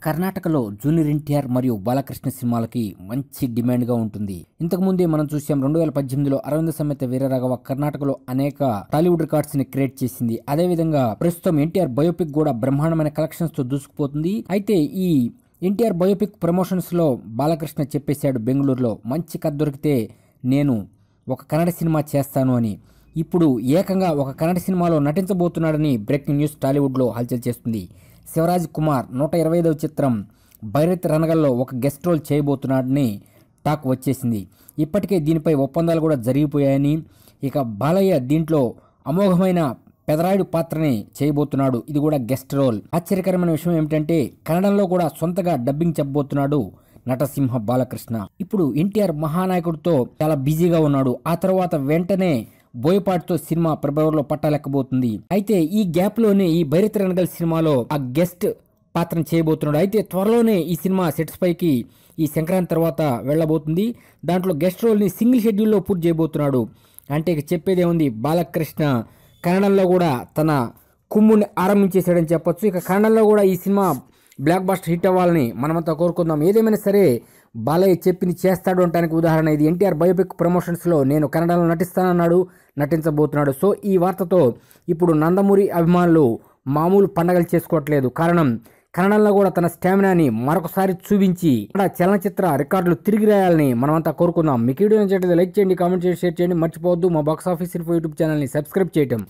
కర్ణాటకలో జూనియర్ ఎన్టీఆర్ మరియు బాలకృష్ణ సినిమాలకి మంచి డిమాండ్గా ఉంటుంది. ఇంతకుముందే మనం చూసాం 2018లో అరవింద సమేత వీరరాఘవ కర్ణాటకలో అనేక టాలీవుడ్ రికార్డ్స్ ని క్రియేట్ చేసింది. అదేవిధంగా ప్రస్తుతం ఎన్టీఆర్ బయోపిక్ కూడా బ్రహ్మాండమైన కలెక్షన్స్ తో దూసుకుపోతుంది. అయితే ఈ ఎన్టీఆర్ బయోపిక్ ప్రమోషన్స్ లో బాలకృష్ణ చెప్పేశాడు బెంగళూరులో మంచి కథ దొరికితే నేను ఒక కన్నడ సినిమా చేస్తాను అని. ఇప్పుడు ఏకంగా ఒక కన్నడ సినిమాలో నటించబోతున్నాడని బ్రేకింగ్ న్యూస్ టాలీవుడ్లో హల్చల్ చేస్తుంది. శివరాజ్ కుమార్ 125వ చిత్రం భైరత్ రణగల్లో ఒక గెస్ట్ రోల్ చేయబోతున్నాడని టాక్ వచ్చేసింది. ఇప్పటికే దీనిపై ఒప్పందాలు కూడా జరిగిపోయాయని, ఇక బాలయ్య దీంట్లో అమోఘమైన పెదరాయుడు పాత్రని చేయబోతున్నాడు. ఇది కూడా గెస్ట్ రోల్. ఆశ్చర్యకరమైన విషయం ఏమిటంటే కన్నడంలో కూడా సొంతగా డబ్బింగ్ చెప్పబోతున్నాడు నటసింహ బాలకృష్ణ. ఇప్పుడు ఎన్టీఆర్ మహానాయకుడితో చాలా బిజీగా ఉన్నాడు. ఆ తర్వాత వెంటనే బోయపాటితో సినిమా ఫిబ్రవరిలో పట్టాలెక్కబోతుంది. అయితే ఈ గ్యాప్ లోనే ఈ భైరత్ రణగల్ సినిమాలో ఆ గెస్ట్ పాత్రను చేయబోతున్నాడు. అయితే త్వరలోనే ఈ సినిమా సెట్స్ పైకి ఈ సంక్రాంతి తర్వాత వెళ్లబోతుంది. దాంట్లో గెస్ట్ రోల్ ని సింగిల్ షెడ్యూల్లో పూర్తి చేయబోతున్నాడు. అంటే ఇక చెప్పేదే ఉంది, బాలకృష్ణ కన్నడంలో కూడా తన కుమ్ముని ఆరంభించేశాడని చెప్పొచ్చు. ఇక కన్నడంలో కూడా ఈ సినిమా బ్లాక్ బస్టర్ హిట్ అవ్వాలని మనమంతా కోరుకుందాం. ఏదేమైనా సరే బాలయ్య చెప్పింది చేస్తాడు అంటానికి ఉదాహరణ ఇది. ఎన్టీఆర్ బయోపిక్ ప్రమోషన్స్లో నేను కన్నడలో నటిస్తానన్నాడు, నటించబోతున్నాడు. సో ఈ వార్తతో ఇప్పుడు నందమూరి అభిమానులు మామూలు పండగలు చేసుకోవట్లేదు. కారణం కన్నడంలో కూడా తన స్టామినాని మరొకసారి చూపించి చలనచిత్ర రికార్డులు తిరిగి రాయాలని మనమంతా కోరుకుందాం. మీకు వీడియో నచ్చినట్లయితే లైక్ చేయండి, కామెంట్ చేయండి, షేర్ చేయండి. మర్చిపోవద్దు మా బాక్స్ ఆఫీస్ ఇన్ఫో యూట్యూబ్ ఛానల్ని సబ్స్క్రైబ్ చేయటం.